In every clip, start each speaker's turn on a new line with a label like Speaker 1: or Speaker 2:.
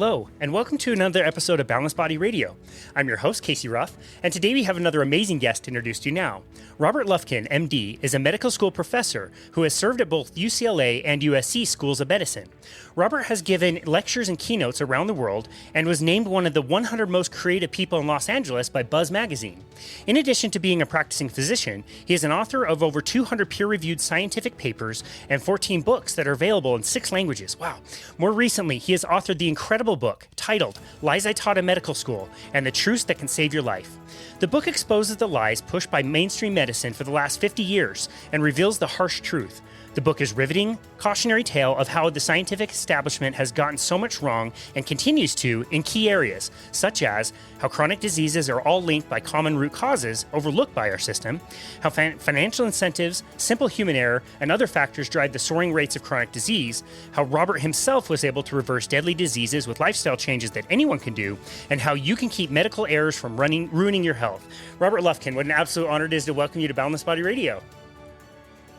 Speaker 1: Hello, and welcome to another episode of Boundless Body Radio. I'm your host, Casey Ruff, and today we have another amazing guest to introduce to you now. Robert Lufkin, MD, is a medical school professor who has served at both UCLA and USC schools of medicine. Robert has given lectures and keynotes around the world and was named one of the 100 most creative people in Los Angeles by Buzz magazine. In addition to being a practicing physician, he is an author of over 200 peer-reviewed scientific papers and 14 books that are available in 6 languages. Wow. More recently, he has authored the incredible book titled Lies I Taught in Medical School and the Truths That Can Save Your Life. The book exposes the lies pushed by mainstream medicine for the last 50 years and reveals the harsh truth. The book is riveting, cautionary tale of how the scientific establishment has gotten so much wrong and continues to in key areas, such as how chronic diseases are all linked by common root causes overlooked by our system, how financial incentives, simple human error, and other factors drive the soaring rates of chronic disease, how Robert himself was able to reverse deadly diseases with lifestyle changes that anyone can do, and how you can keep medical errors from ruining your health. Robert Lufkin, what an absolute honor it is to welcome you to Boundless Body Radio.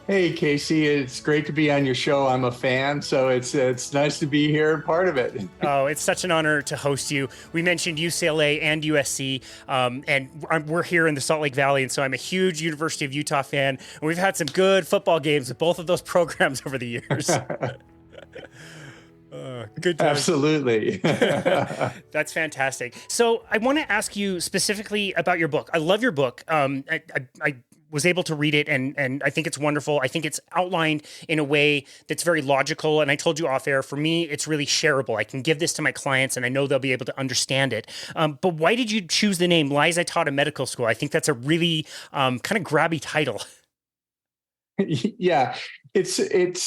Speaker 2: Hey, Casey, it's great to be on your show. I'm a fan, so it's nice to be here and part of it.
Speaker 1: Oh, it's such an honor to host you. We mentioned UCLA and USC, and we're here in the Salt Lake Valley, and so I'm a huge University of Utah fan, and we've had some good football games with both of those programs over the years. Good time.
Speaker 2: Absolutely.
Speaker 1: That's fantastic. So I want to ask you specifically about your book. I love your book. I was able to read it, and I think it's wonderful. I think it's outlined in a way that's very logical. And I told you off air, for me, it's really shareable. I can give this to my clients, and I know they'll be able to understand it. But why did you choose the name Lies I Taught in Medical School? I think that's a really kind of grabby title.
Speaker 2: Yeah, it's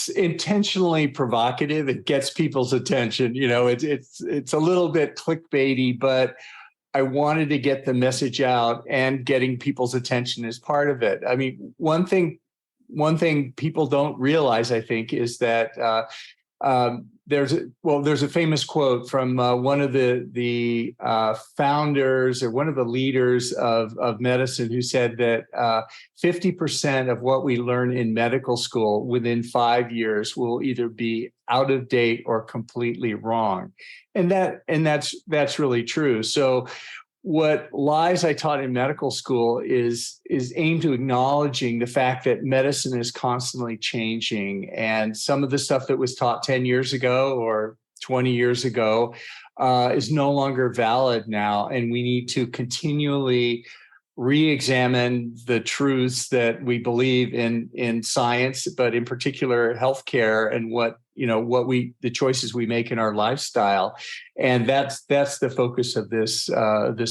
Speaker 2: intentionally provocative. It gets people's attention. You know, it's a little bit clickbaity, but I wanted to get the message out, and getting people's attention is part of it. I mean, one thing people don't realize, I think, is that there's a famous quote from one of the founders or one of the leaders of medicine, who said that 50% of what we learn in medical school within 5 years will either be out of date or completely wrong. And that's really true. So what Lies I Taught in Medical School is aimed to acknowledging the fact that medicine is constantly changing, and some of the stuff that was taught 10 years ago or 20 years ago is no longer valid now. And we need to continually re-examine the truths that we believe in science, but in particular healthcare, and the choices we make in our lifestyle. And that's the focus of this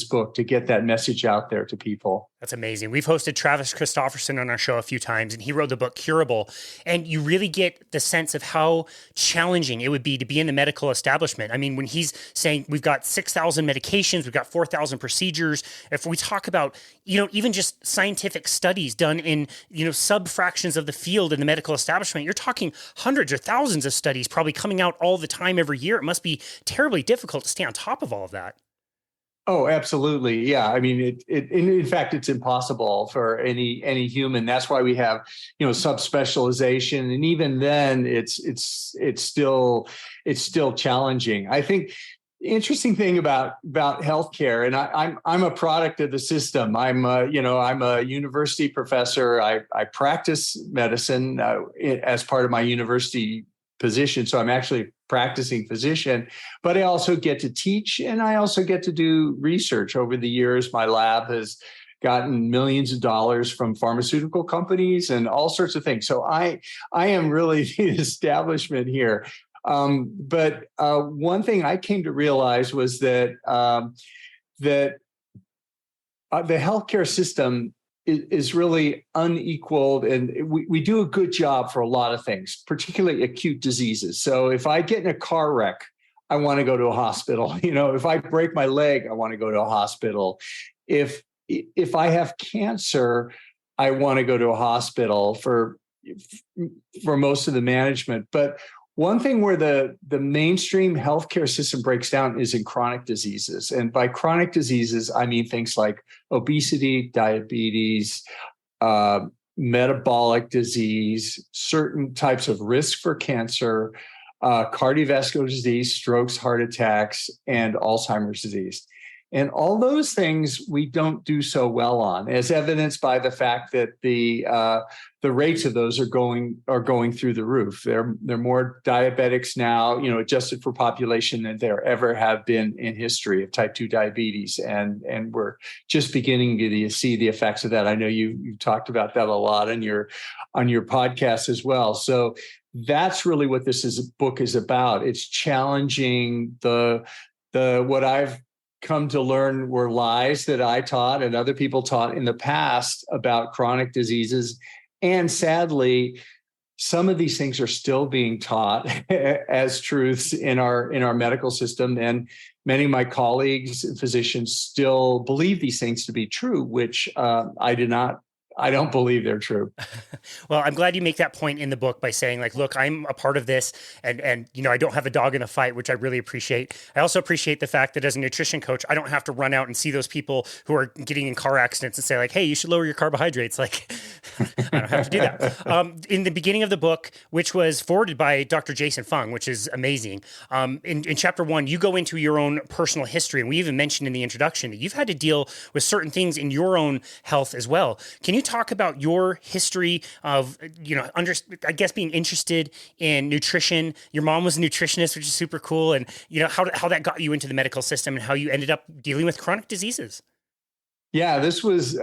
Speaker 2: book, to get that message out there to people.
Speaker 1: That's amazing. We've hosted Travis Christofferson on our show a few times, and he wrote the book Curable. And you really get the sense of how challenging it would be to be in the medical establishment. I mean, when he's saying we've got 6,000 medications, we've got 4,000 procedures. If we talk about, even just scientific studies done in, sub-fractions of the field in the medical establishment, you're talking hundreds or thousands of studies probably coming out all the time every year. It must be terribly difficult to stay on top of all of that.
Speaker 2: Oh, absolutely. Yeah. I mean, in fact, it's impossible for any human. That's why we have, subspecialization. And even then it's still challenging. I think the interesting thing about healthcare, and I'm a product of the system. I'm a university professor. I practice medicine as part of my university position. So I'm actually a practicing physician, but I also get to teach, and I also get to do research. Over the years, my lab has gotten millions of dollars from pharmaceutical companies and all sorts of things. So I am really the establishment here. But one thing I came to realize was that the healthcare system is really unequaled, and we do a good job for a lot of things, particularly acute diseases. So if I get in a car wreck, I want to go to a hospital. If I break my leg, I want to go to a hospital. If I have cancer, I want to go to a hospital for most of the management. But one thing where the mainstream healthcare system breaks down is in chronic diseases. And by chronic diseases, I mean things like obesity, diabetes, metabolic disease, certain types of risk for cancer, cardiovascular disease, strokes, heart attacks, and Alzheimer's disease. And all those things we don't do so well on, as evidenced by the fact that the rates of those are going through the roof. There are more diabetics now, adjusted for population, than there ever have been in history of type 2 diabetes, and we're just beginning to see the effects of that. I know you talked about that a lot on your podcast as well. So that's really what book is about. It's challenging the what I've come to learn were lies that I taught and other people taught in the past about chronic diseases. And sadly, some of these things are still being taught as truths in our medical system. And many of my colleagues and physicians still believe these things to be true, which I don't believe they're true.
Speaker 1: Well, I'm glad you make that point in the book by saying, like, look, I'm a part of this, and I don't have a dog in the fight, which I really appreciate. I also appreciate the fact that as a nutrition coach, I don't have to run out and see those people who are getting in car accidents and say, like, hey, you should lower your carbohydrates. Like, I don't have to do that. In the beginning of the book, which was forwarded by Dr. Jason Fung, which is amazing, in chapter 1, you go into your own personal history, and we even mentioned in the introduction that you've had to deal with certain things in your own health as well. Can you talk about your history of, I guess, being interested in nutrition? Your mom was a nutritionist, which is super cool. And, how that got you into the medical system and how you ended up dealing with chronic diseases.
Speaker 2: Yeah, this was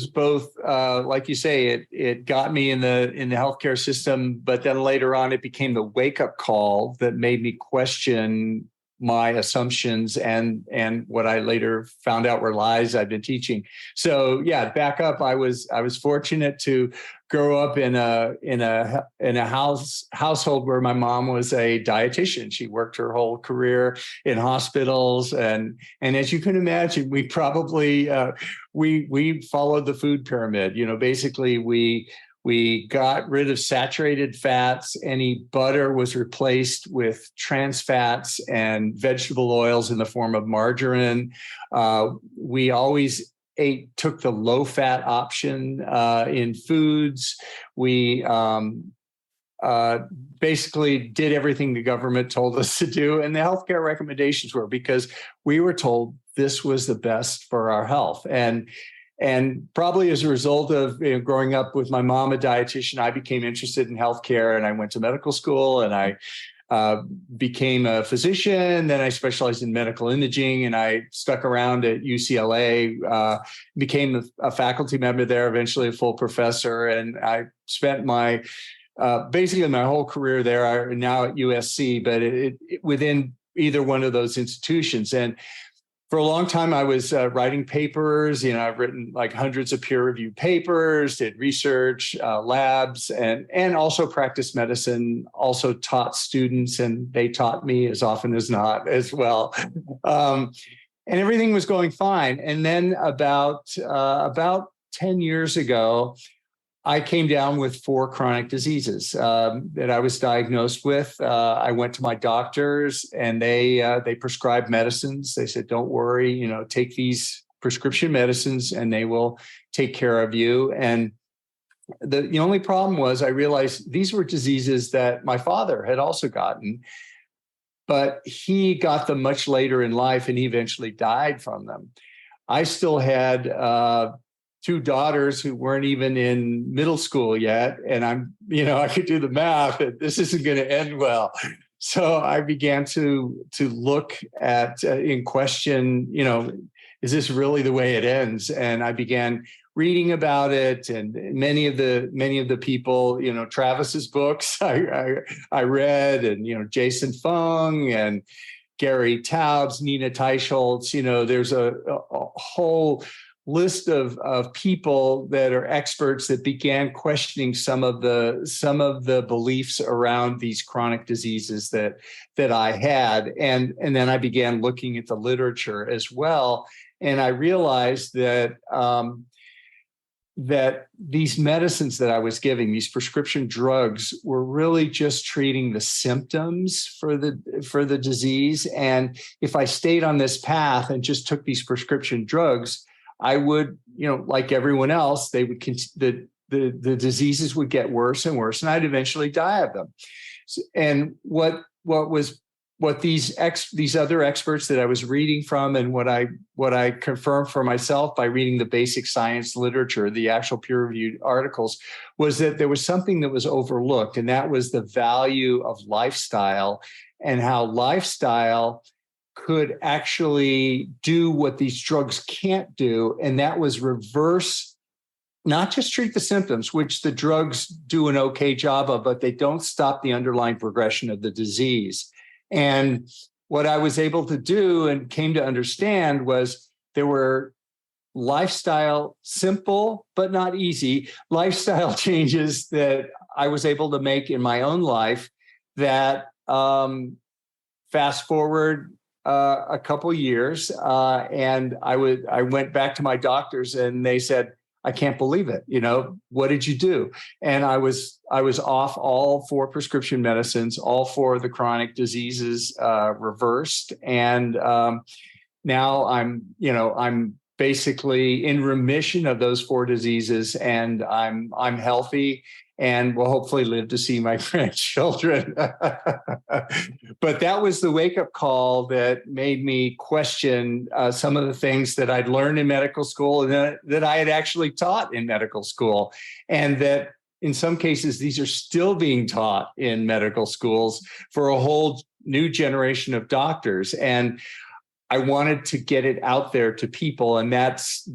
Speaker 2: both, like you say, it got me in the healthcare system, but then later on it became the wake-up call that made me question my assumptions and what I later found out were lies I've been teaching. So yeah, back up. I was fortunate to grow up in a household where my mom was a dietitian. She worked her whole career in hospitals, and as you can imagine, we probably we followed the food pyramid. Basically we got rid of saturated fats. Any butter was replaced with trans fats and vegetable oils in the form of margarine. We always took the low fat option in foods. We basically did everything the government told us to do. And the healthcare recommendations were, because we were told this was the best for our health. And probably as a result of growing up with my mom, a dietitian, I became interested in healthcare, and I went to medical school, and I became a physician. Then I specialized in medical imaging, and I stuck around at UCLA, became a faculty member there, eventually a full professor. And I spent basically my whole career there. I'm now at USC, but it within either one of those institutions. And for a long time, I was writing papers. I've written like hundreds of peer-reviewed papers, did research, labs, and also practiced medicine, also taught students, and they taught me as often as not as well. And everything was going fine. And then about 10 years ago, I came down with 4 chronic diseases that I was diagnosed with. I went to my doctors, and they prescribed medicines. They said, "Don't worry, take these prescription medicines, and they will take care of you." And the only problem was, I realized these were diseases that my father had also gotten, but he got them much later in life, and he eventually died from them. I still had 2 daughters who weren't even in middle school yet. And I could do the math, and this isn't going to end well. So I began to look at in question, is this really the way it ends? And I began reading about it, and many of the people, Travis's books I read, and Jason Fung and Gary Taubes, Nina Teicholz. There's a whole list of people that are experts that began questioning some of the beliefs around these chronic diseases that I had, and then I began looking at the literature as well, and I realized that that these medicines that I was giving, these prescription drugs, were really just treating the symptoms for the disease. And if I stayed on this path and just took these prescription drugs, I would, like everyone else, they would the diseases would get worse and worse, and I'd eventually die of them. And what what these other experts that I was reading from, and what I confirmed for myself by reading the basic science literature, the actual peer-reviewed articles, was that there was something that was overlooked, and that was the value of lifestyle, and how lifestyle could actually do what these drugs can't do, and that was reverse, not just treat the symptoms, which the drugs do an okay job of, but they don't stop the underlying progression of the disease. And what I was able to do and came to understand was there were simple but not easy lifestyle changes that I was able to make in my own life that fast forward a couple years, and I went back to my doctors, and they said, I can't believe it. What did you do? And I was off all 4 prescription medicines, all 4 of the chronic diseases reversed, and now I'm basically in remission of those 4 diseases, and I'm healthy, and will hopefully live to see my grandchildren. But that was the wake-up call that made me question some of the things that I'd learned in medical school and that I had actually taught in medical school. And that in some cases, these are still being taught in medical schools for a whole new generation of doctors. And I wanted to get it out there to people. And that's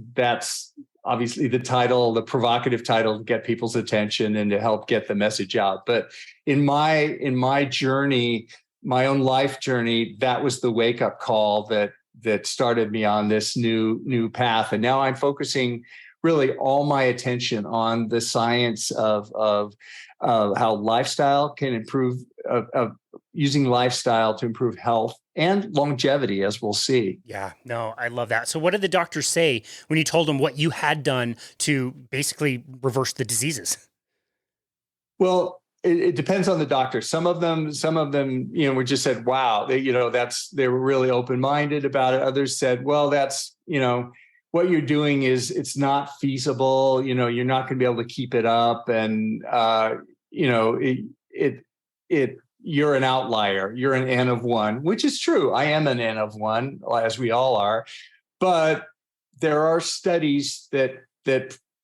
Speaker 2: obviously the provocative title, to get people's attention and to help get the message out. But in my journey, my own life journey, that was the wake-up call that started me on this new path. And now I'm focusing really all my attention on the science of how lifestyle can improve, of using lifestyle to improve health and longevity, as we'll see.
Speaker 1: Yeah, no, I love that. So what did the doctors say when you told them what you had done to basically reverse the diseases?
Speaker 2: Well, it depends on the doctor. Some of them, we just said, wow, they were really open-minded about it. Others said, well, that's, what you're doing is, it's not feasible. You're not going to be able to keep it up. And, you're an outlier. You're an N of 1, which is true. I am an N of 1, as we all are. But there are studies that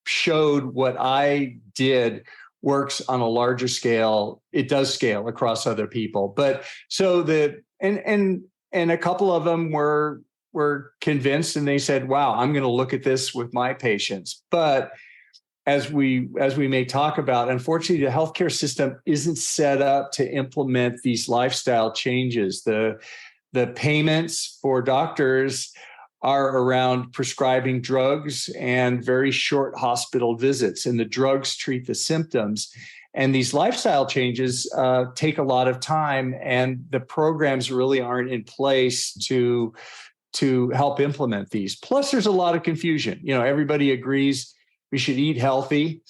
Speaker 2: showed what I did works on a larger scale. It does scale across other people. But so and a couple of them were convinced, and they said, wow, I'm going to look at this with my patients. But as we may talk about, unfortunately, the healthcare system isn't set up to implement these lifestyle changes. The payments for doctors are around prescribing drugs and very short hospital visits, and the drugs treat the symptoms. And these lifestyle changes take a lot of time, and the programs really aren't in place to help implement these. Plus, there's a lot of confusion. Everybody agrees we should eat healthy.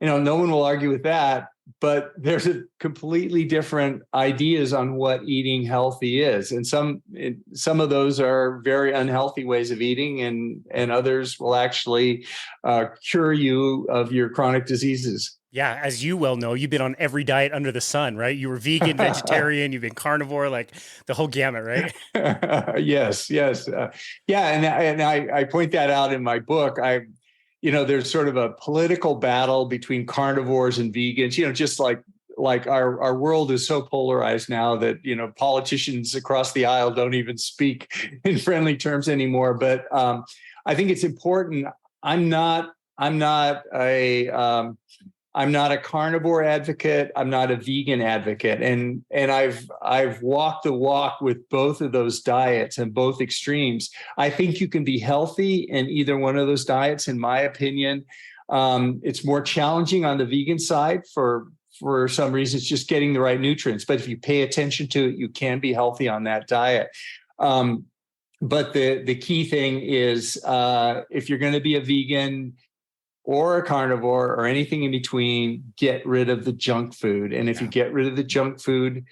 Speaker 2: No one will argue with that, but there's a completely different ideas on what eating healthy is. And some of those are very unhealthy ways of eating, and others will actually cure you of your chronic diseases.
Speaker 1: Yeah, as you well know, you've been on every diet under the sun, right? You were vegan, vegetarian, you've been carnivore, like the whole gamut, right?
Speaker 2: Yes. And I point that out in my book. There's sort of a political battle between carnivores and vegans, just like our world is so polarized now that, politicians across the aisle don't even speak in friendly terms anymore. But I think it's important. I'm not a carnivore advocate. I'm not a vegan advocate. And I've walked the walk with both of those diets and both extremes. I think you can be healthy in either one of those diets, in my opinion. It's more challenging on the vegan side for some reasons, just getting the right nutrients. But if you pay attention to it, you can be healthy on that diet. But the key thing is, if you're going to be a vegan or a carnivore or anything in between, get rid of the junk food. And if you get rid of the junk food,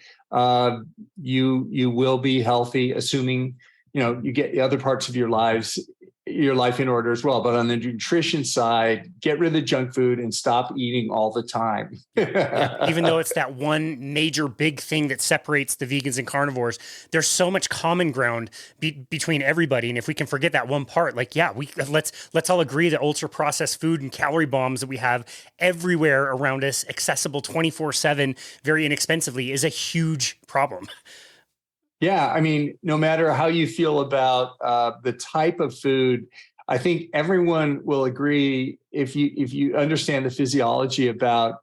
Speaker 2: you will be healthy, assuming you get the other parts of your lives your life in order as well. But on the nutrition side, get rid of the junk food and stop eating all the time.
Speaker 1: Yeah. Even though it's that one major big thing that separates the vegans and carnivores, there's so much common ground between everybody. And if we can forget that one part, like, yeah, let's all agree that ultra processed food and calorie bombs that we have everywhere around us, accessible 24/7, very inexpensively, is a huge problem.
Speaker 2: Yeah, I mean, no matter how you feel about the type of food, I think everyone will agree if you understand the physiology about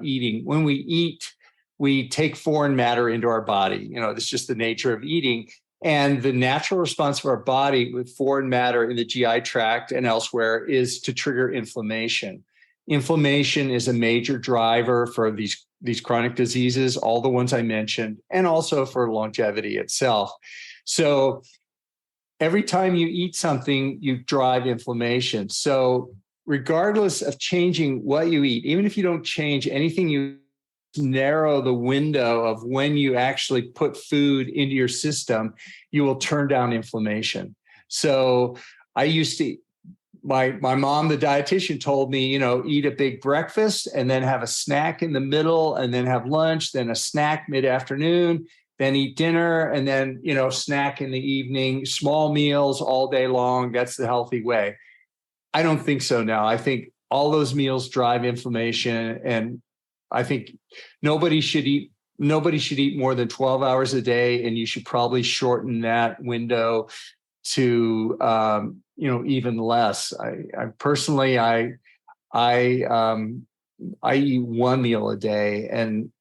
Speaker 2: eating. When we eat, we take foreign matter into our body. It's just the nature of eating. And the natural response of our body with foreign matter in the GI tract and elsewhere is to trigger inflammation. Inflammation is a major driver for these chronic diseases, all the ones I mentioned, and also for longevity itself. So every time you eat something, you drive inflammation. So regardless of changing what you eat, even if you don't change anything, you narrow the window of when you actually put food into your system, you will turn down inflammation. So I used to my mom, the dietitian, told me, eat a big breakfast and then have a snack in the middle and then have lunch, then a snack mid-afternoon, then eat dinner, and then, snack in the evening, small meals all day long. That's the healthy way. I don't think so now. I think all those meals drive inflammation, and I think nobody should eat more than 12 hours a day, and you should probably shorten that window to even less. I personally eat one meal a day, and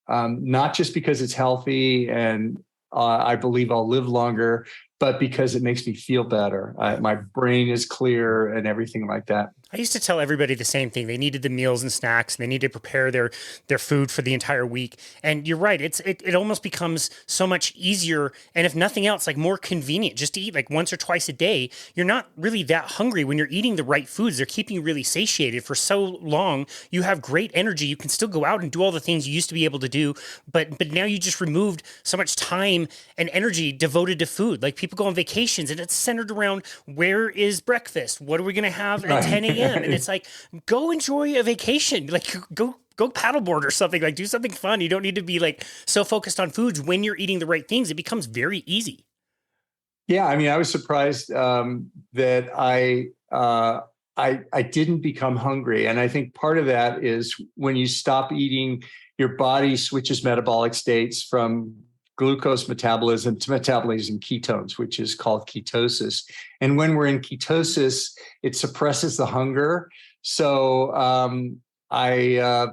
Speaker 2: not just because it's healthy and I believe I'll live longer, but because it makes me feel better. My brain is clear and everything like that.
Speaker 1: I used to tell everybody the same thing. They needed the meals and snacks, and they needed to prepare their food for the entire week. And you're right. It almost becomes so much easier. And if nothing else, like more convenient just to eat like once or twice a day. You're not really that hungry when you're eating the right foods. They're keeping you really satiated for so long. You have great energy. You can still go out and do all the things you used to be able to do. But now you just removed so much time and energy devoted to food. Like people go on vacations and it's centered around where is breakfast? What are we going to have at 10 a.m.? And it's like, go enjoy a vacation, like go paddleboard or something, like do something fun. You don't need to be like so focused on foods. When you're eating the right things, it becomes very easy.
Speaker 2: Yeah. I mean, I was surprised that I didn't become hungry. And I think part of that is when you stop eating, your body switches metabolic states from glucose metabolism to metabolism ketones, which is called ketosis. And when we're in ketosis, it suppresses the hunger. So I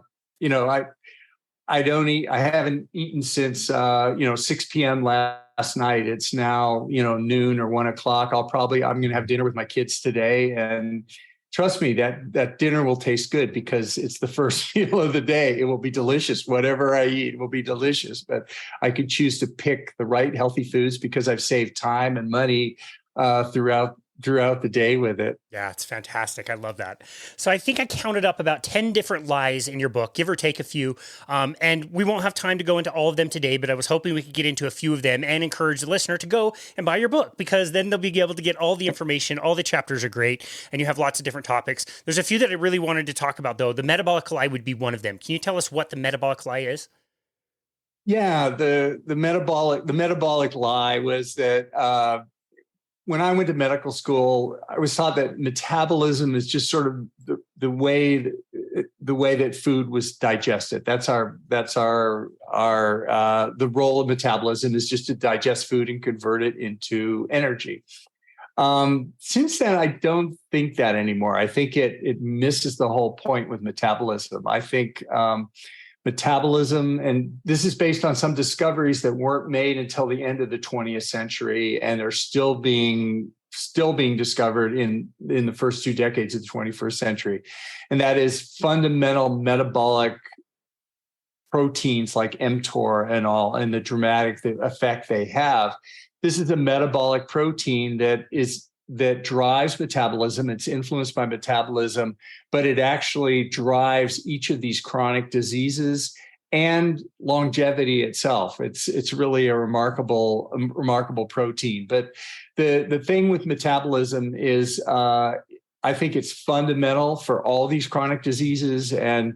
Speaker 2: don't eat. I haven't eaten since 6 p.m. last night. It's now noon or 1 o'clock. I'm going to have dinner with my kids today, and trust me, that dinner will taste good because it's the first meal of the day. It will be delicious. Whatever I eat will be delicious. But I could choose to pick the right healthy foods because I've saved time and money throughout the day with it.
Speaker 1: Yeah, it's fantastic. I love that. So I think I counted up about 10 different lies in your book, give or take a few. And we won't have time to go into all of them today, but I was hoping we could get into a few of them and encourage the listener to go and buy your book, because then they'll be able to get all the information. All the chapters are great, and you have lots of different topics. There's a few that I really wanted to talk about, though. The metabolic lie would be one of them. Can you tell us what the metabolic lie is?
Speaker 2: Yeah, the metabolic lie was that when I went to medical school, I was taught that metabolism is just sort of the way that food was digested. That's the role of metabolism is just to digest food and convert it into energy. Since then, I don't think that anymore. I think it misses the whole point with metabolism. I think metabolism, and this is based on some discoveries that weren't made until the end of the 20th century, and are still being discovered in the first 2 decades of the 21st century. And that is fundamental metabolic proteins like mTOR and the dramatic effect they have. This is a metabolic protein that drives metabolism. It's influenced by metabolism, but it actually drives each of these chronic diseases and longevity itself. It's really a remarkable protein. But the thing with metabolism is, I think it's fundamental for all these chronic diseases. And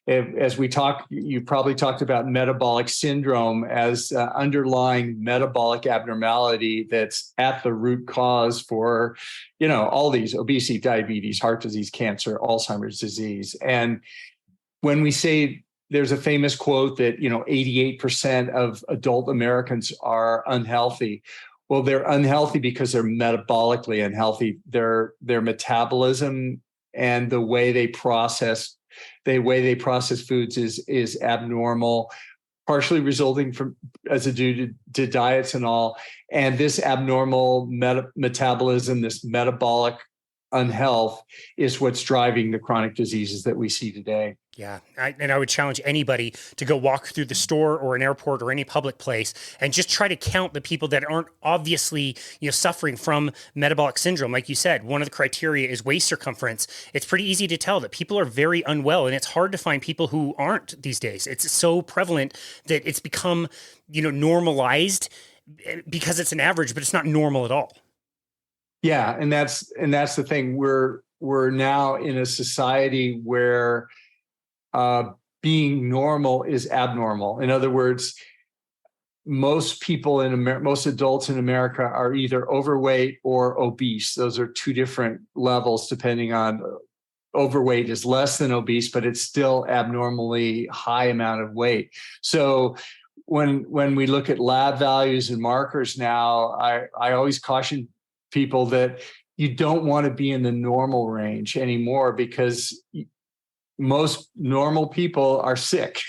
Speaker 2: as we talk, you probably talked about metabolic syndrome as underlying metabolic abnormality that's at the root cause for, all these: obesity, diabetes, heart disease, cancer, Alzheimer's disease. And when we say, there's a famous quote that 88% of adult Americans are unhealthy. Well, they're unhealthy because they're metabolically unhealthy. Their metabolism and the way they process foods is abnormal, partially resulting from due to diets and all. And this abnormal metabolism, this metabolic unhealth, is what's driving the chronic diseases that we see today.
Speaker 1: Yeah. And I would challenge anybody to go walk through the store or an airport or any public place and just try to count the people that aren't obviously, suffering from metabolic syndrome. Like you said, one of the criteria is waist circumference. It's pretty easy to tell that people are very unwell, and it's hard to find people who aren't these days. It's so prevalent that it's become, normalized because it's an average, but it's not normal at all.
Speaker 2: Yeah. And that's the thing. We're now in a society where being normal is abnormal. In other words, most adults in America are either overweight or obese. Those are two different levels, depending on. Overweight is less than obese, but it's still abnormally high amount of weight. So when we look at lab values and markers now, I always caution people that you don't want to be in the normal range anymore, because most normal people are sick.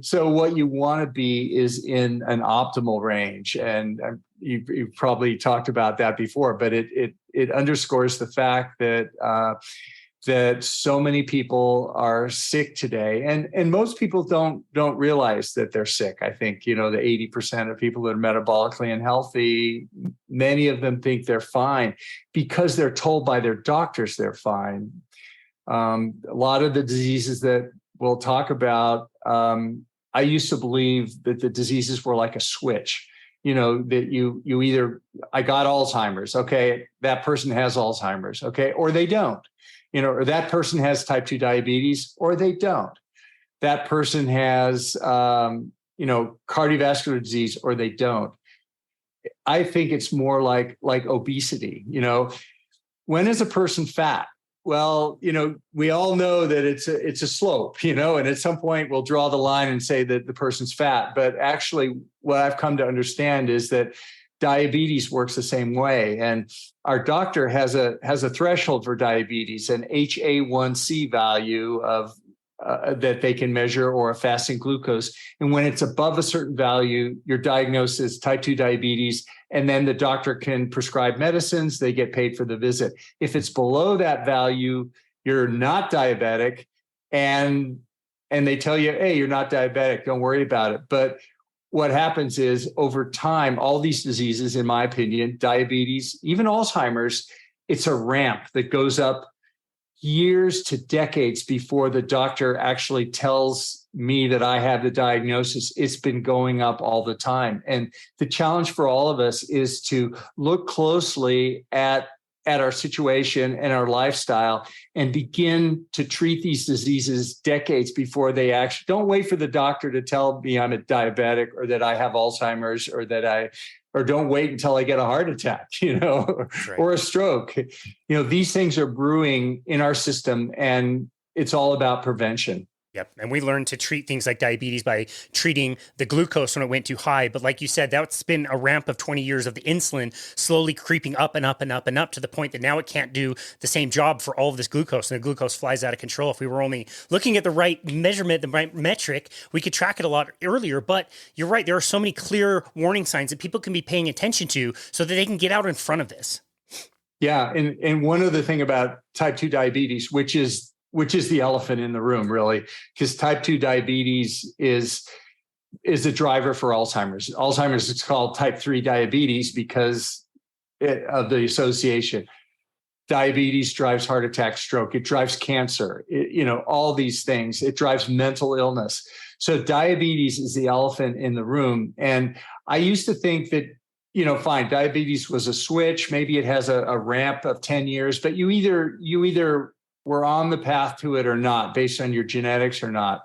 Speaker 2: So what you want to be is in an optimal range. And you've probably talked about that before, but it underscores the fact that so many people are sick today, and most people don't realize that they're sick. I think, the 80% of people that are metabolically unhealthy, many of them think they're fine because they're told by their doctors they're fine. A lot of the diseases that we'll talk about, I used to believe that the diseases were like a switch. That you either, I got Alzheimer's, okay, that person has Alzheimer's, okay, or they don't. Or that person has type 2 diabetes, or they don't. That person has, cardiovascular disease, or they don't. I think it's more like obesity. When is a person fat? Well, we all know that it's a slope, and at some point we'll draw the line and say that the person's fat. But actually, what I've come to understand is that diabetes works the same way. And our doctor has a threshold for diabetes, an HA1C value of that they can measure, or a fasting glucose. And when it's above a certain value, you're diagnosed as type 2 diabetes. And then the doctor can prescribe medicines. They get paid for the visit. If it's below that value, you're not diabetic. And they tell you, hey, you're not diabetic. Don't worry about it. But what happens is, over time, all these diseases, in my opinion, diabetes, even Alzheimer's, it's a ramp that goes up years to decades before the doctor actually tells me that I have the diagnosis. It's been going up all the time. And the challenge for all of us is to look closely at our situation and our lifestyle and begin to treat these diseases decades before they actually. Don't wait for the doctor to tell me I'm a diabetic, or that I have Alzheimer's, or don't wait until I get a heart attack,
Speaker 1: Right.
Speaker 2: or a stroke. These things are brewing in our system, and it's all about prevention.
Speaker 1: Yep. And we learned to treat things like diabetes by treating the glucose when it went too high. But like you said, that's been a ramp of 20 years of the insulin slowly creeping up and up and up and up, to the point that now it can't do the same job for all of this glucose, and the glucose flies out of control. If we were only looking at the right measurement, the right metric, we could track it a lot earlier. But you're right. There are so many clear warning signs that people can be paying attention to so that they can get out in front of this.
Speaker 2: Yeah. And one other thing about type 2 diabetes, which is the elephant in the room, really, because type 2 diabetes is a driver for Alzheimer's. Alzheimer's is called type 3 diabetes because of the association. Diabetes drives heart attack, stroke. It drives cancer, all these things. It drives mental illness. So diabetes is the elephant in the room. And I used to think that, fine, diabetes was a switch. Maybe it has a ramp of 10 years, but you either were on the path to it or not, based on your genetics or not.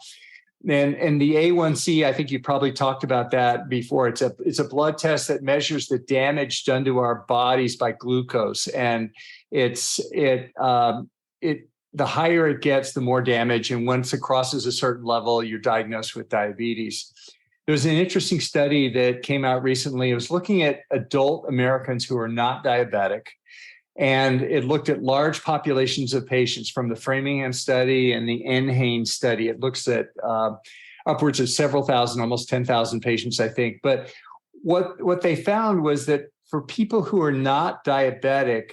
Speaker 2: And the A1C, I think you probably talked about that before. It's a blood test that measures the damage done to our bodies by glucose, and the higher it gets, the more damage. And once it crosses a certain level, you're diagnosed with diabetes. There was an interesting study that came out recently. It was looking at adult Americans who are not diabetic. And it looked at large populations of patients from the Framingham study and the NHANES study. It looks at upwards of several thousand, almost 10,000 patients, I think. But what they found was that for people who are not diabetic,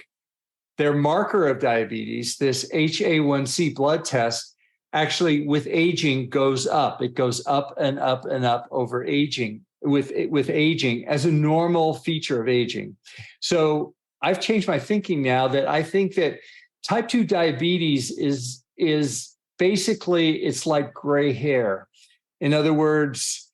Speaker 2: their marker of diabetes, this HA1C blood test, actually with aging goes up. It goes up and up and up over aging, with aging as a normal feature of aging. So I've changed my thinking now that I think that type 2 diabetes is basically, it's like gray hair. In other words,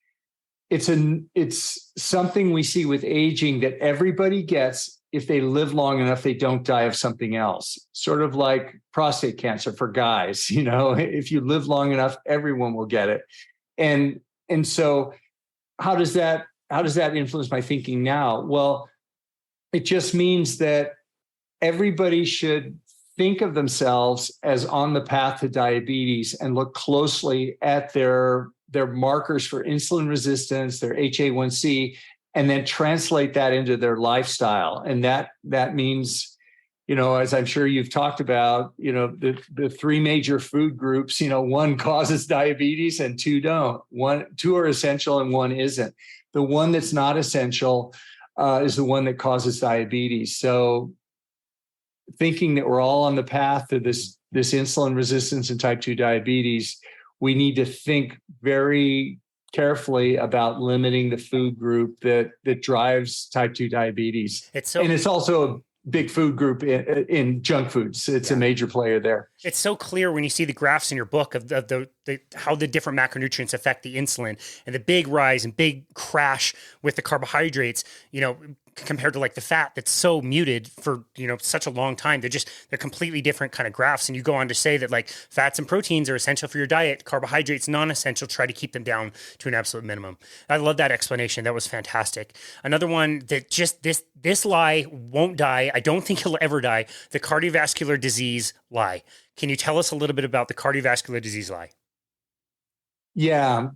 Speaker 2: it's something we see with aging that everybody gets. If they live long enough, they don't die of something else. Sort of like prostate cancer for guys, if you live long enough, everyone will get it. And so how does that influence my thinking now? Well, it just means that everybody should think of themselves as on the path to diabetes and look closely at their markers for insulin resistance, their HA1C, and then translate that into their lifestyle. And that means, as I'm sure you've talked about, the three major food groups, one causes diabetes and two don't. Two are essential and one isn't. The one that's not essential is the one that causes diabetes. So thinking that we're all on the path to this insulin resistance and type 2 diabetes, we need to think very carefully about limiting the food group that drives type 2 diabetes. And it's also a big food group in junk foods. It's a major player there.
Speaker 1: It's so clear when you see the graphs in your book of how the different macronutrients affect the insulin and the big rise and big crash with the carbohydrates, compared to like the fat that's so muted for, such a long time. They're completely different kind of graphs. And you go on to say that like fats and proteins are essential for your diet, carbohydrates non-essential, try to keep them down to an absolute minimum. I love that explanation. That was fantastic. Another one that just this lie won't die. I don't think he'll ever die. The cardiovascular disease lie. Can you tell us a little bit about the cardiovascular disease lie?
Speaker 2: Yeah,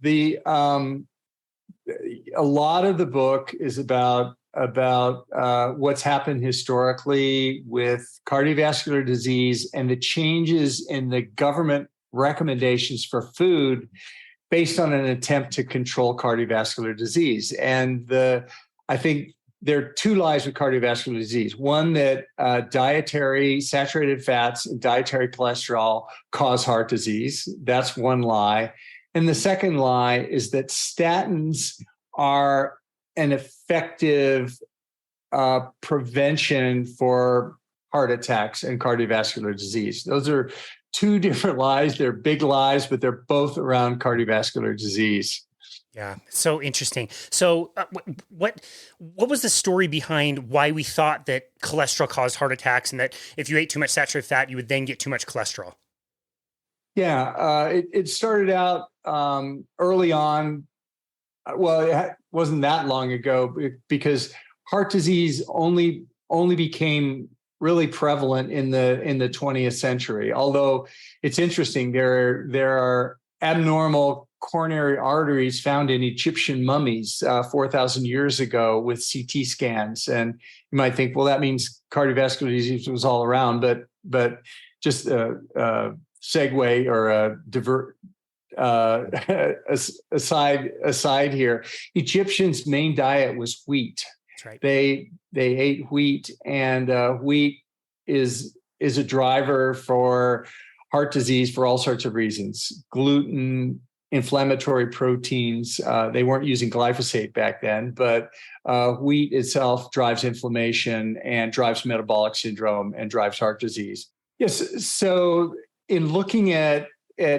Speaker 2: a lot of the book is about what's happened historically with cardiovascular disease and the changes in the government recommendations for food based on an attempt to control cardiovascular disease. And I think there are two lies with cardiovascular disease. One, that dietary saturated fats and dietary cholesterol cause heart disease. That's one lie. And the second lie is that statins are an effective prevention for heart attacks and cardiovascular disease. Those are two different lies. They're big lies, but they're both around cardiovascular disease.
Speaker 1: Yeah, so interesting. So what was the story behind why we thought that cholesterol caused heart attacks and that if you ate too much saturated fat, you would then get too much cholesterol?
Speaker 2: Yeah, it started out early on. Well, it wasn't that long ago because heart disease only became really prevalent in the 20th century. Although it's interesting, there are abnormal coronary arteries found in Egyptian mummies 4,000 years ago with CT scans, and you might think, well, that means cardiovascular disease was all around. But just a segue or a divert. Aside here, Egyptians' main diet was wheat.
Speaker 1: That's right.
Speaker 2: They ate wheat, and wheat is a driver for heart disease for all sorts of reasons. Gluten, inflammatory proteins. They weren't using glyphosate back then, but wheat itself drives inflammation and drives metabolic syndrome and drives heart disease. Yes. So in looking at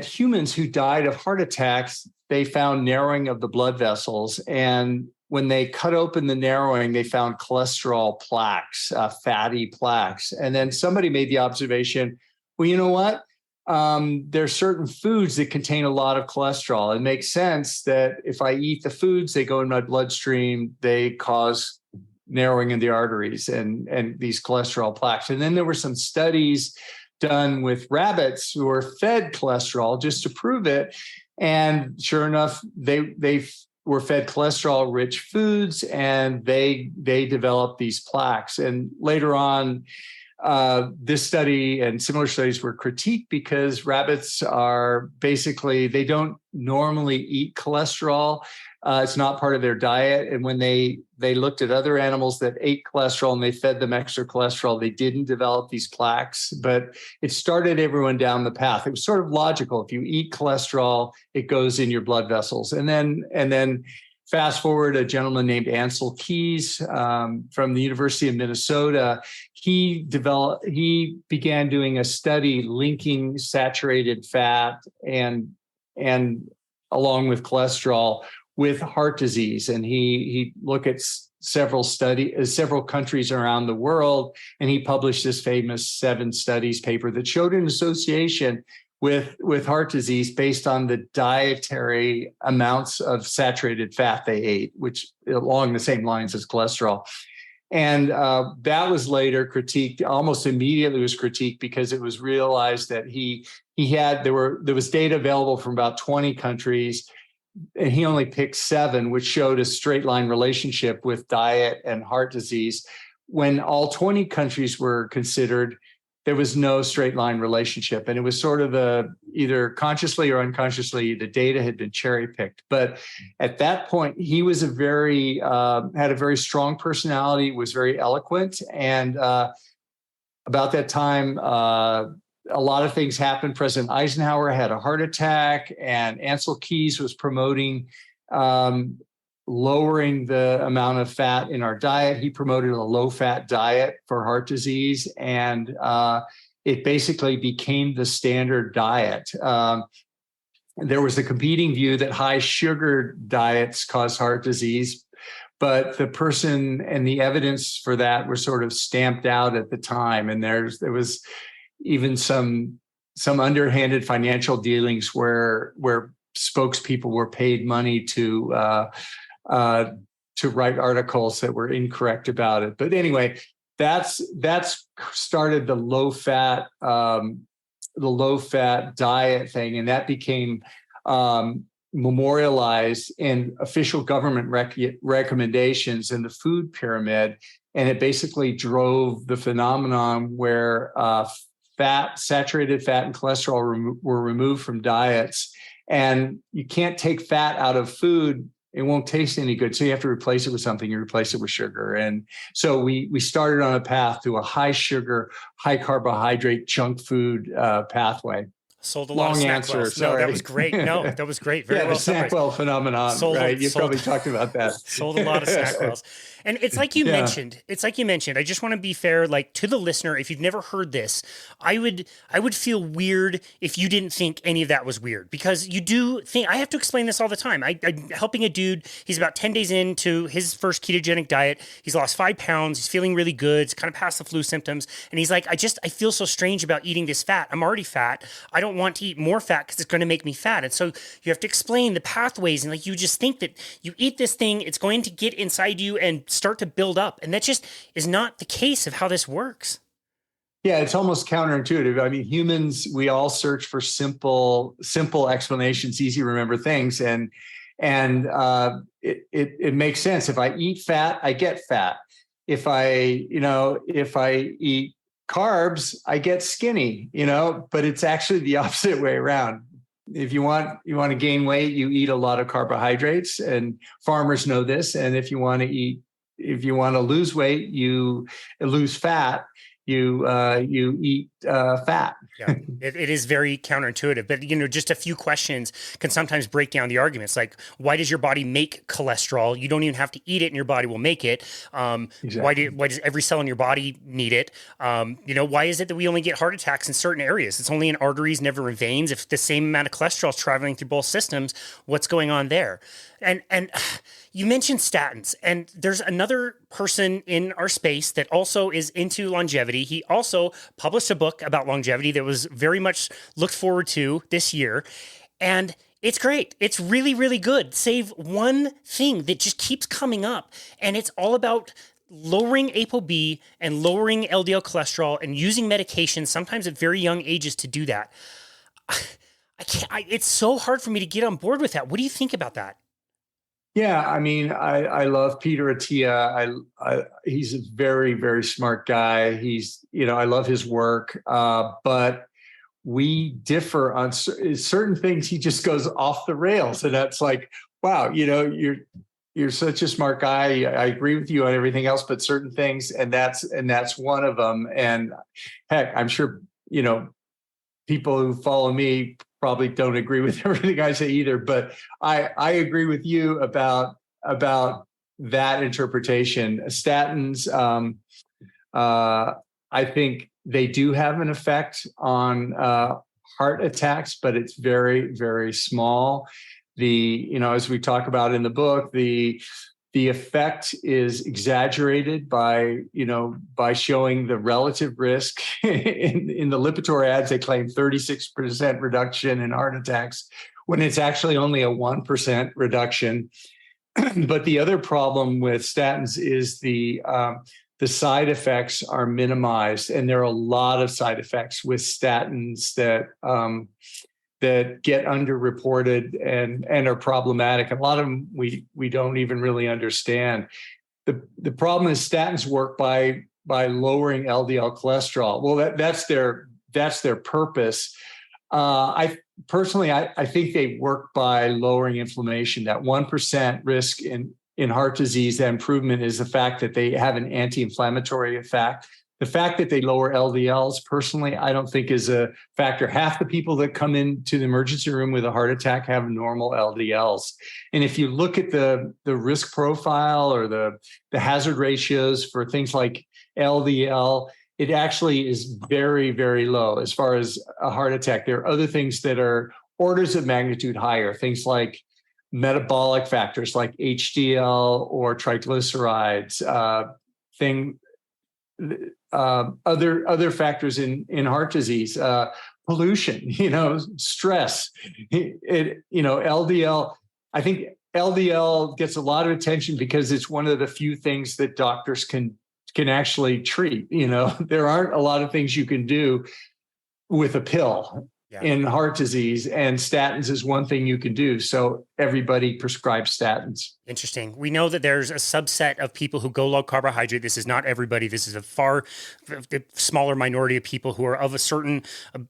Speaker 2: humans who died of heart attacks, they found narrowing of the blood vessels. And when they cut open the narrowing, they found cholesterol plaques, fatty plaques. And then somebody made the observation, well, you know what? There's certain foods that contain a lot of cholesterol. It makes sense that if I eat the foods, they go in my bloodstream, they cause narrowing in the arteries and these cholesterol plaques. And then there were some studies done with rabbits who were fed cholesterol just to prove it. And sure enough, they were fed cholesterol-rich foods, and they developed these plaques. And later on, this study and similar studies were critiqued because rabbits are basically, they don't normally eat cholesterol. It's not part of their diet. And when they looked at other animals that ate cholesterol and they fed them extra cholesterol, they didn't develop these plaques. But it started everyone down the path. It was sort of logical. If you eat cholesterol, it goes in your blood vessels. And then fast forward, a gentleman named Ansel Keys from the University of Minnesota, he began doing a study linking saturated fat and along with cholesterol with heart disease. And he looked at several countries around the world, and he published this famous 7 studies paper that showed an association with heart disease based on the dietary amounts of saturated fat they ate, which along the same lines as cholesterol. And that was later critiqued, almost immediately was critiqued, because it was realized that there was data available from about 20 countries, and he only picked 7, which showed a straight line relationship with diet and heart disease. When all 20 countries were considered, there was no straight line relationship. And it was sort of either consciously or unconsciously, the data had been cherry picked. But at that point, he was had a very strong personality, was very eloquent. And about that time, a lot of things happened. President Eisenhower had a heart attack, and Ansel Keys was promoting lowering the amount of fat in our diet. He promoted a low-fat diet for heart disease, and it basically became the standard diet. There was a competing view that high-sugar diets cause heart disease, but the person and the evidence for that were sort of stamped out at the time, and there was even some underhanded financial dealings where spokespeople were paid money to write articles that were incorrect about it. But anyway, that's started the low fat diet thing, and that became memorialized in official government recommendations in the food pyramid, and it basically drove the phenomenon where saturated fat and cholesterol were removed from diets. And you can't take fat out of food. It won't taste any good. So you have to replace it with something. You replace it with sugar. And so we started on a path to a high sugar, high carbohydrate junk food pathway.
Speaker 1: Sold a lot of snack wells. No, that was great. No, that was great. Very well
Speaker 2: snack well phenomenon, right? You probably talked about that.
Speaker 1: Sold a lot of snack wells. And it's like you mentioned. I just want to be fair, like, to the listener. If you've never heard this, I would feel weird if you didn't think any of that was weird, because you do think. I have to explain this all the time. I'm helping a dude. He's about 10 days into his first ketogenic diet. He's lost 5 pounds. He's feeling really good. It's kind of past the flu symptoms. And he's like, I feel so strange about eating this fat. I'm already fat. I don't want to eat more fat because it's going to make me fat. And so you have to explain the pathways. And like, you just think that you eat this thing, it's going to get inside you and start to build up. And that just is not the case of how this works.
Speaker 2: Yeah, it's almost counterintuitive. I mean, humans, we all search for simple explanations, easy to remember things. And it makes sense. If I eat fat, I get fat. If I eat carbs, I get skinny, but it's actually the opposite way around. If you want to gain weight, you eat a lot of carbohydrates, and farmers know this. And if you want to lose weight, you lose fat, you eat fat.
Speaker 1: Yeah, it is very counterintuitive, but just a few questions can sometimes break down the arguments. Like, why does your body make cholesterol? You don't even have to eat it, and your body will make it.
Speaker 2: Exactly.
Speaker 1: Why does every cell in your body need it? Why is it that we only get heart attacks in certain areas? It's only in arteries, never in veins. If the same amount of cholesterol is traveling through both systems, what's going on there? And you mentioned statins, and there's another person in our space that also is into longevity. He also published a book about longevity that was very much looked forward to this year. And it's great. It's really, really good. Save one thing that just keeps coming up, and it's all about lowering ApoB and lowering LDL cholesterol and using medications, sometimes at very young ages, to do that. It's so hard for me to get on board with that. What do you think about that?
Speaker 2: Yeah, I mean, I love Peter Attia. He's a very, very smart guy. I love his work, but we differ on certain things. He just goes off the rails, and that's like, wow, you're such a smart guy. I agree with you on everything else, but certain things, and that's one of them. And heck, I'm sure people who follow me probably don't agree with everything I say either, but I agree with you about that interpretation. Statins, I think they do have an effect on heart attacks, but it's very, very small. As we talk about in the book, the effect is exaggerated by showing the relative risk. in the Lipitor ads, they claim 36% reduction in heart attacks when it's actually only a 1% reduction. But the other problem with statins is the side effects are minimized, and there are a lot of side effects with statins that get underreported and are problematic. And a lot of them we don't even really understand. The problem is statins work by lowering LDL cholesterol. Well, that's their purpose. I think they work by lowering inflammation. That 1% risk in heart disease, that improvement is the fact that they have an anti-inflammatory effect. The fact that they lower LDLs, personally, I don't think is a factor. Half the people that come into the emergency room with a heart attack have normal LDLs. And if you look at the risk profile or the hazard ratios for things like LDL, it actually is very, very low as far as a heart attack. There are other things that are orders of magnitude higher, things like metabolic factors like HDL or triglycerides, other factors in heart disease, pollution, stress, LDL. I think LDL gets a lot of attention because it's one of the few things that doctors can actually treat. There aren't a lot of things you can do with a pill. Yeah. In heart disease, and statins is one thing you can do. So everybody prescribes statins.
Speaker 1: Interesting. We know that there's a subset of people who go low carbohydrate. This is not everybody. This is a far smaller minority of people who are of a certain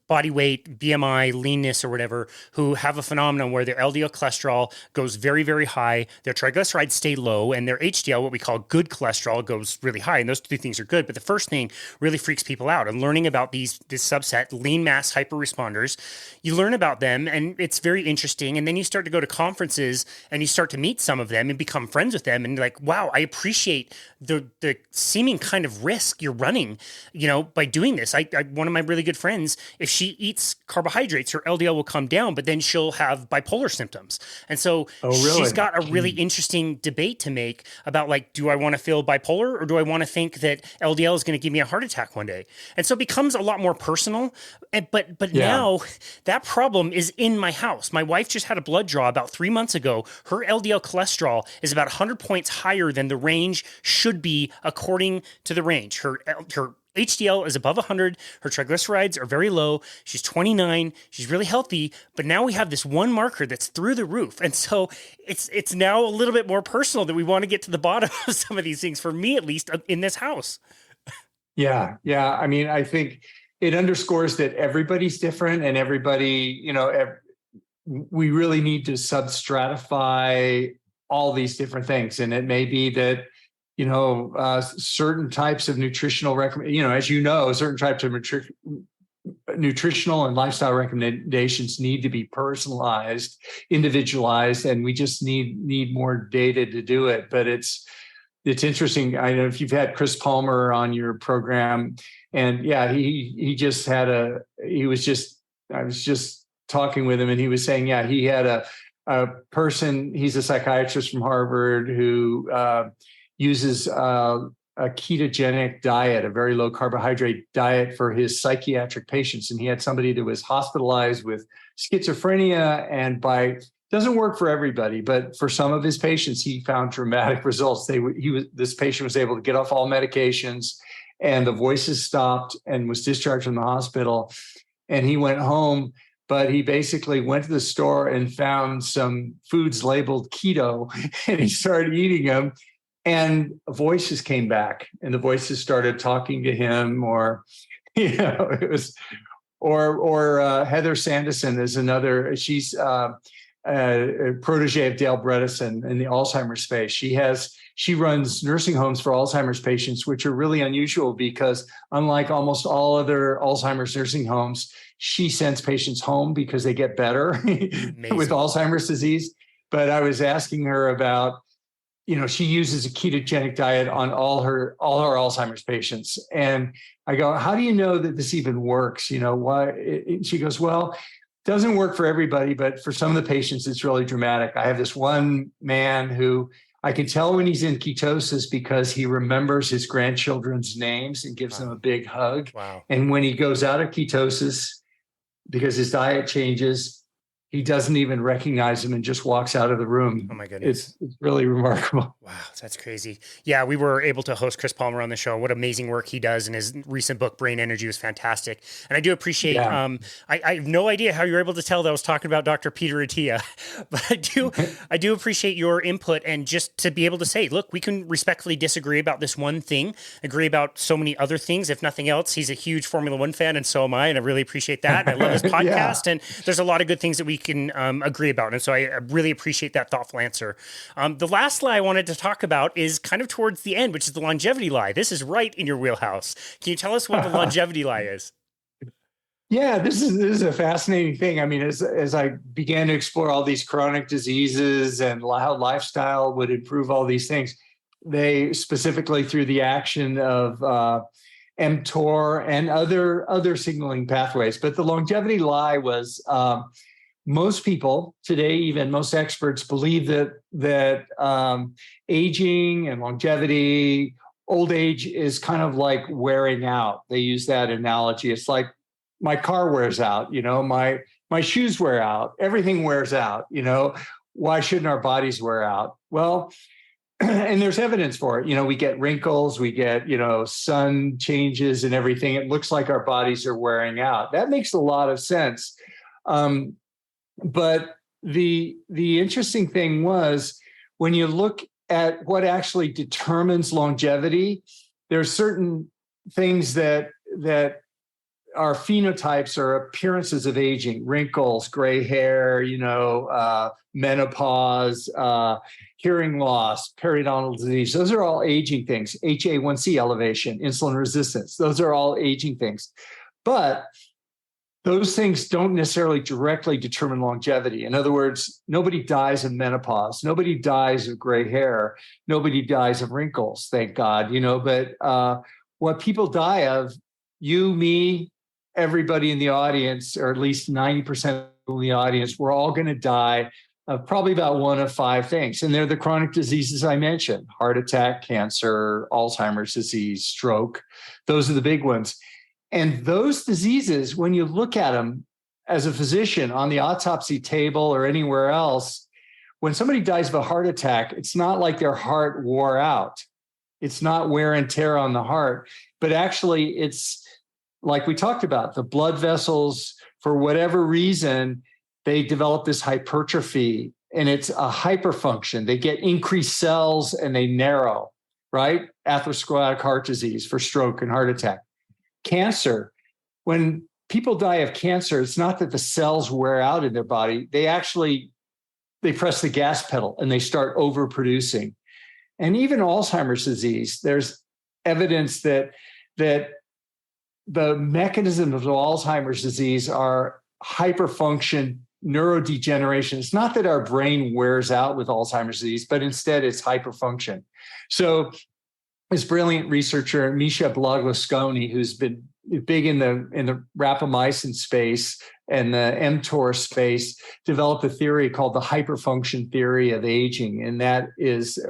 Speaker 1: body weight, BMI, leanness, or whatever, who have a phenomenon where their LDL cholesterol goes very, very high. Their triglycerides stay low, and their HDL, what we call good cholesterol, goes really high. And those two things are good. But the first thing really freaks people out. And learning about this subset, lean mass hyperresponders, you learn about them, and it's very interesting. And then you start to go to conferences, and you start to meet some of them and become friends with them, and like, wow, I appreciate the seeming kind of risk you're running, by doing this. I one of my really good friends, if she eats carbohydrates, her LDL will come down, but then she'll have bipolar symptoms. And so she's got a really interesting debate to make about, like, do I want to feel bipolar, or do I want to think that LDL is going to give me a heart attack one day? And so it becomes a lot more personal. But now that problem is in my house. My wife just had a blood draw about 3 months ago. Her LDL cholesterol is about 100 points higher than the range should be according to the range. Her HDL is above 100. Her triglycerides are very low. She's 29. She's really healthy. But now we have this one marker that's through the roof. And so it's now a little bit more personal that we want to get to the bottom of some of these things, for me at least, in this house.
Speaker 2: Yeah. I mean, I think it underscores that everybody's different, and everybody, we really need to substratify all these different things. And it may be that, certain types of nutritional as certain types of nutritional and lifestyle recommendations need to be personalized, individualized, and we just need more data to do it. But it's interesting. I don't know if you've had Chris Palmer on your program, and yeah, I was just talking with him, and he was saying, yeah, he had a person, he's a psychiatrist from Harvard who uses a ketogenic diet, a very low carbohydrate diet for his psychiatric patients. And he had somebody that was hospitalized with schizophrenia, and doesn't work for everybody, but for some of his patients, he found dramatic results. This patient was able to get off all medications, and the voices stopped, and was discharged from the hospital. And he went home, but he basically went to the store and found some foods labeled keto, and he started eating them, and voices came back, and the voices started talking to him, or, it was, or Heather Sanderson is another, she's a protege of Dale Bredesen in the Alzheimer's space. She runs nursing homes for Alzheimer's patients, which are really unusual because unlike almost all other Alzheimer's nursing homes, she sends patients home because they get better with Alzheimer's disease. But I was asking her about, she uses a ketogenic diet on all her Alzheimer's patients. And I go, how do you know that this even works? Why? She goes, well, doesn't work for everybody, but for some of the patients, it's really dramatic. I have this one man who I can tell when he's in ketosis because he remembers his grandchildren's names and gives them a big hug.
Speaker 1: Wow.
Speaker 2: And when he goes out of ketosis, because his diet changes, he doesn't even recognize them and just walks out of the room.
Speaker 1: Oh my goodness.
Speaker 2: It's really remarkable.
Speaker 1: Wow, that's crazy. Yeah, we were able to host Chris Palmer on the show. What amazing work he does, and his recent book, Brain Energy, was fantastic. And I do appreciate, I have no idea how you were able to tell that I was talking about Dr. Peter Attia, but I do appreciate your input, and just to be able to say, look, we can respectfully disagree about this one thing, agree about so many other things. If nothing else, he's a huge Formula One fan, and so am I, and I really appreciate that. And I love his podcast, and there's a lot of good things that we can agree about. And so I really appreciate that thoughtful answer. The last lie I wanted to talk about is kind of towards the end, which is the longevity lie. This is right in your wheelhouse. Can you tell us what the longevity lie is?
Speaker 2: Yeah, this is a fascinating thing. I mean, as I began to explore all these chronic diseases and how lifestyle would improve all these things, they specifically through the action of mTOR and other signaling pathways. But the longevity lie was most people today, even most experts, believe that aging and longevity, old age is kind of like wearing out. They use that analogy. It's like my car wears out, my shoes wear out, everything wears out, why shouldn't our bodies wear out? Well, and there's evidence for it. We get wrinkles, we get, sun changes and everything. It looks like our bodies are wearing out. That makes a lot of sense. But the interesting thing was when you look at what actually determines longevity, there's certain things that are phenotypes or appearances of aging, wrinkles, gray hair, menopause, hearing loss, periodontal disease. Those are all aging things. HA1C elevation, insulin resistance. Those are all aging things. But those things don't necessarily directly determine longevity. In other words, nobody dies of menopause. Nobody dies of gray hair. Nobody dies of wrinkles, thank God, But what people die of, you, me, everybody in the audience, or at least 90% of the audience, we're all going to die of probably about one of five things. And they're the chronic diseases I mentioned: heart attack, cancer, Alzheimer's disease, stroke. Those are the big ones. And those diseases, when you look at them as a physician on the autopsy table or anywhere else, when somebody dies of a heart attack, it's not like their heart wore out. It's not wear and tear on the heart, but actually it's like we talked about, the blood vessels, for whatever reason, they develop this hypertrophy, and it's a hyperfunction. They get increased cells and they narrow, right? Atherosclerotic heart disease for stroke and heart attack. Cancer, when people die of cancer, it's not that the cells wear out in their body. They press the gas pedal and they start overproducing. And even Alzheimer's disease, there's evidence that the mechanisms of Alzheimer's disease are hyperfunction, neurodegeneration. It's not that our brain wears out with Alzheimer's disease, but instead it's hyperfunction. So this brilliant researcher, Misha Blagosconi, who's been big in the rapamycin space and the mTOR space, developed a theory called the hyperfunction theory of aging. And that is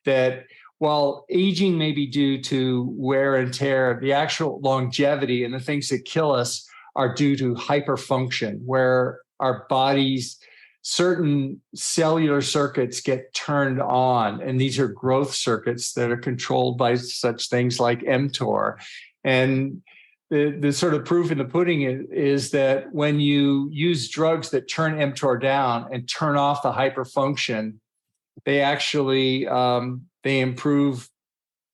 Speaker 2: that while aging may be due to wear and tear, the actual longevity and the things that kill us are due to hyperfunction, where our bodies, certain cellular circuits get turned on. And these are growth circuits that are controlled by such things like mTOR. And the sort of proof in the pudding is that when you use drugs that turn mTOR down and turn off the hyperfunction, they actually they improve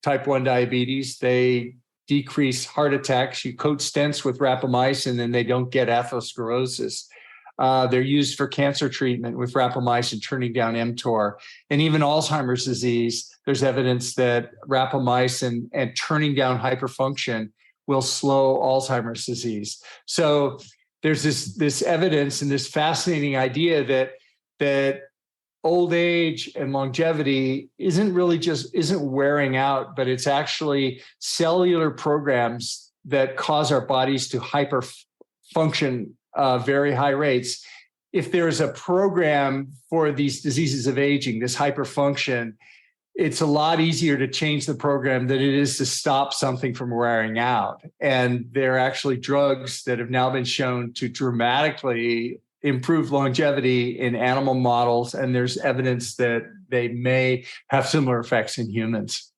Speaker 2: type 1 diabetes. They decrease heart attacks. You coat stents with rapamycin and they don't get atherosclerosis. They're used for cancer treatment with rapamycin turning down mTOR. And even Alzheimer's disease, there's evidence that rapamycin and turning down hyperfunction will slow Alzheimer's disease. So there's this evidence and this fascinating idea that old age and longevity isn't wearing out, but it's actually cellular programs that cause our bodies to hyperfunction very high rates. If there's a program for these diseases of aging, this hyperfunction, it's a lot easier to change the program than it is to stop something from wearing out. And there are actually drugs that have now been shown to dramatically improve longevity in animal models, and there's evidence that they may have similar effects in humans.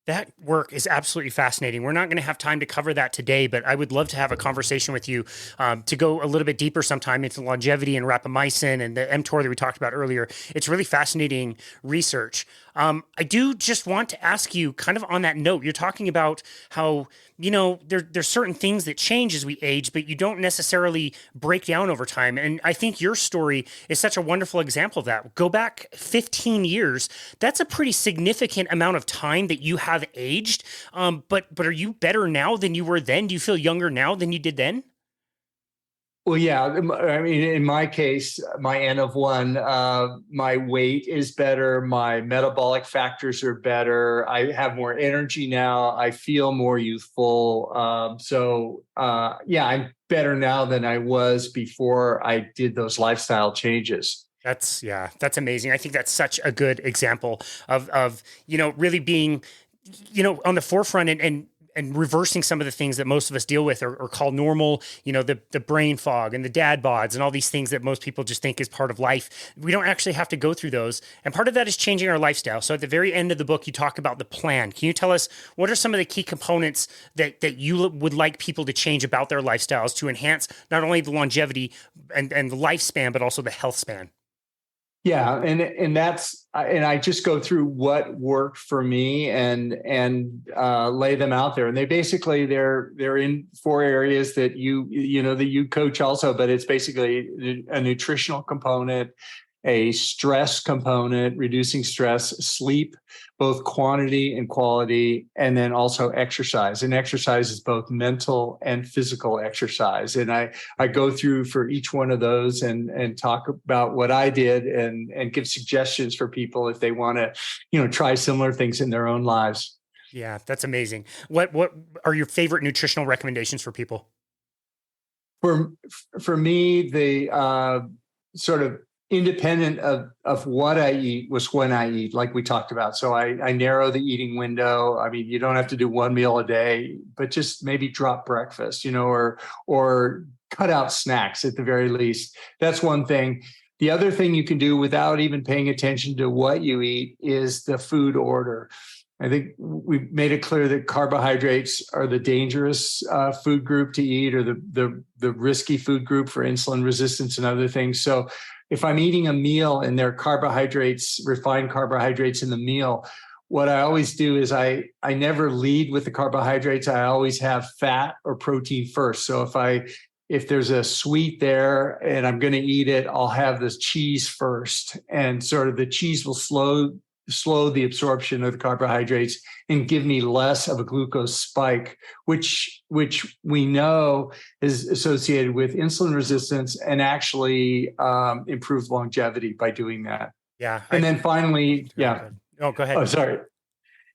Speaker 1: That work is absolutely fascinating. We're not going to have time to cover that today, but I would love to have a conversation with you to go a little bit deeper sometime into longevity and rapamycin and the mTOR that we talked about earlier. It's really fascinating research. I do just want to ask you, kind of on that note, you're talking about how, there's certain things that change as we age, but you don't necessarily break down over time. And I think your story is such a wonderful example of that. Go back 15 years. That's a pretty significant amount of time that you have aged. But are you better now than you were then? Do you feel younger now than you did then?
Speaker 2: Well, yeah. I mean, in my case, my N of 1, my weight is better. My metabolic factors are better. I have more energy now. I feel more youthful. Yeah, I'm better now than I was before I did those lifestyle changes.
Speaker 1: That's amazing. I think that's such a good example of really being, on the forefront and reversing some of the things that most of us deal with or call normal, the brain fog and the dad bods and all these things that most people just think is part of life. We don't actually have to go through those. And part of that is changing our lifestyle. So at the very end of the book, you talk about the plan. Can you tell us what are some of the key components that you would like people to change about their lifestyles to enhance not only the longevity and the lifespan, but also the health span?
Speaker 2: Yeah, and I just go through what worked for me and lay them out there. And they're in 4 areas that you coach also, but it's basically a nutritional component, a stress component, reducing stress, sleep, both quantity and quality, and then also exercise. And exercise is both mental and physical exercise. And I go through for each one of those and talk about what I did and give suggestions for people if they want to, try similar things in their own lives.
Speaker 1: Yeah, that's amazing. What are your favorite nutritional recommendations for people?
Speaker 2: For me, the sort of independent of what I eat was when I eat, like we talked about. So I narrow the eating window. I mean, you don't have to do one meal a day, but just maybe drop breakfast, or cut out snacks at the very least. That's one thing. The other thing you can do without even paying attention to what you eat is the food order. I think we've made it clear that carbohydrates are the dangerous food group to eat, or the risky food group for insulin resistance and other things. So if I'm eating a meal and there are carbohydrates, refined carbohydrates in the meal, what I always do is I never lead with the carbohydrates. I always have fat or protein first. So if there's a sweet there and I'm going to eat it, I'll have this cheese first, and sort of the cheese will slow the absorption of the carbohydrates and give me less of a glucose spike, which we know is associated with insulin resistance and actually improves longevity by doing that.
Speaker 1: Yeah.
Speaker 2: And then finally,
Speaker 1: Oh, go ahead.
Speaker 2: Oh, sorry.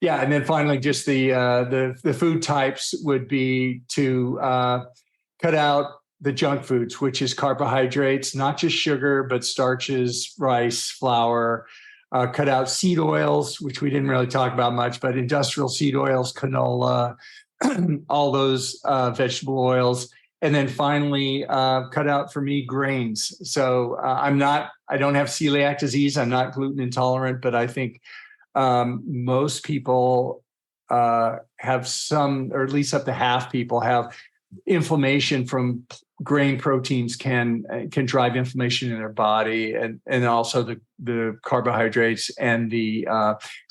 Speaker 2: Yeah, and then finally, just the food types would be to cut out the junk foods, which is carbohydrates, not just sugar, but starches, rice, flour. Cut out seed oils, which we didn't really talk about much, but industrial seed oils, canola, all those vegetable oils. And then finally, cut out for me grains. So I don't have celiac disease. I'm not gluten intolerant, but I think most people have some, or at least up to half people have inflammation from grain proteins can drive inflammation in their body, and also the carbohydrates and the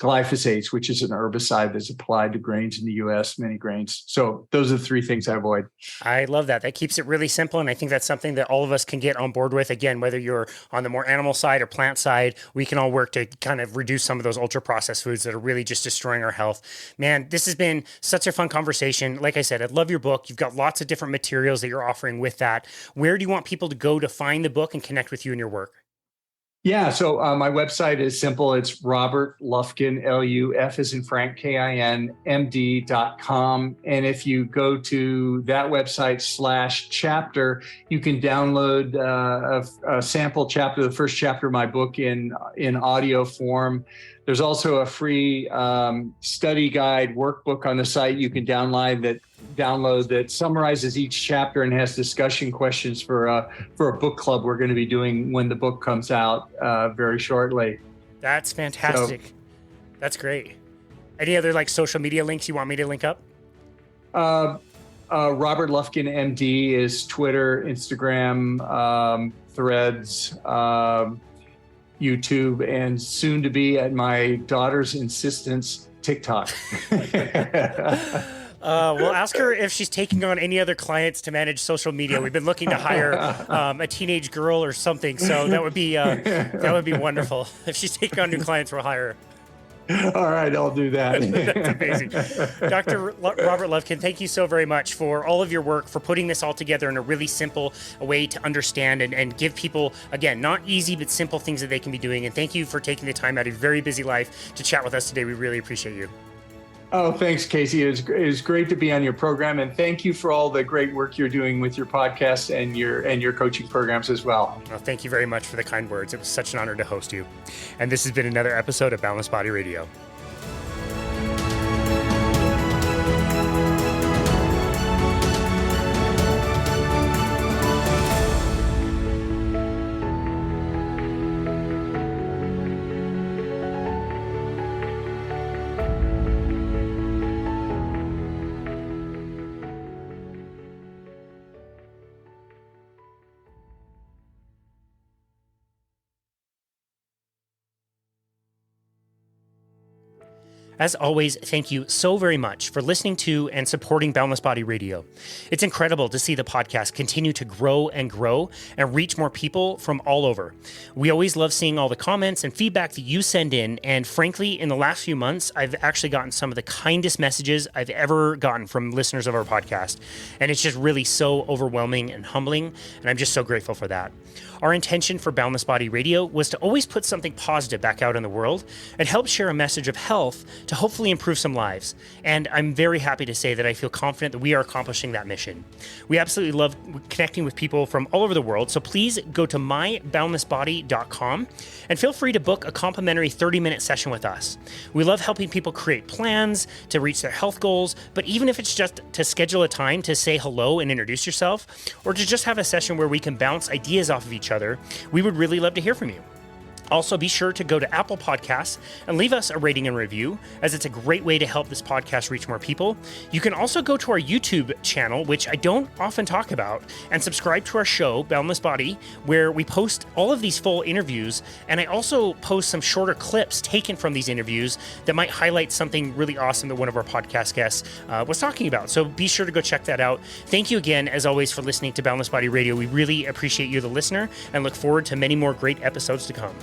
Speaker 2: glyphosates, which is an herbicide that's applied to grains in the U.S., many grains. So those are the three things I avoid.
Speaker 1: I love that. That keeps it really simple. And I think that's something that all of us can get on board with. Again, whether you're on the more animal side or plant side, we can all work to kind of reduce some of those ultra processed foods that are really just destroying our health. Man, this has been such a fun conversation. Like I said, I love your book. You've got lots of different materials that you're offering with that. Where do you want people to go to find the book and connect with you and your work?
Speaker 2: Yeah, so my website is simple. It's Robert Lufkin, Luf as in Frank, Kin, MD.com. And if you go to that website /chapter, you can download a sample chapter, the first chapter of my book in audio form. There's also a free study guide workbook on the site you can download that summarizes each chapter and has discussion questions for a book club we're going to be doing when the book comes out very shortly.
Speaker 1: That's fantastic. So, that's great. Any other social media links you want me to link up?
Speaker 2: Robert Lufkin MD is Twitter, Instagram, Threads, YouTube, and soon to be, at my daughter's insistence, TikTok.
Speaker 1: We'll ask her if she's taking on any other clients to manage social media. We've been looking to hire a teenage girl or something, so that would be wonderful. If she's taking on new clients, we'll hire her.
Speaker 2: All right, I'll do that.
Speaker 1: That's amazing. Dr. Robert Lufkin, thank you so very much for all of your work, for putting this all together in a really simple way to understand and give people, again, not easy, but simple things that they can be doing. And thank you for taking the time out of your very busy life to chat with us today. We really appreciate you.
Speaker 2: Oh, thanks, Casey. It was great to be on your program, and thank you for all the great work you're doing with your podcast and your coaching programs as well.
Speaker 1: Well, thank you very much for the kind words. It was such an honor to host you. And this has been another episode of Boundless Body Radio. As always, thank you so very much for listening to and supporting Boundless Body Radio. It's incredible to see the podcast continue to grow and reach more people from all over. We always love seeing all the comments and feedback that you send in, and frankly, in the last few months, I've actually gotten some of the kindest messages I've ever gotten from listeners of our podcast, and it's just really so overwhelming and humbling, and I'm just so grateful for that. Our intention for Boundless Body Radio was to always put something positive back out in the world and help share a message of health to hopefully improve some lives. And I'm very happy to say that I feel confident that we are accomplishing that mission. We absolutely love connecting with people from all over the world, so please go to myboundlessbody.com and feel free to book a complimentary 30-minute session with us. We love helping people create plans to reach their health goals, but even if it's just to schedule a time to say hello and introduce yourself, or to just have a session where we can bounce ideas off of each other, we would really love to hear from you. Also, be sure to go to Apple Podcasts and leave us a rating and review, as it's a great way to help this podcast reach more people. You can also go to our YouTube channel, which I don't often talk about, and subscribe to our show, Boundless Body, where we post all of these full interviews, and I also post some shorter clips taken from these interviews that might highlight something really awesome that one of our podcast guests was talking about. So be sure to go check that out. Thank you again, as always, for listening to Boundless Body Radio. We really appreciate you, the listener, and look forward to many more great episodes to come.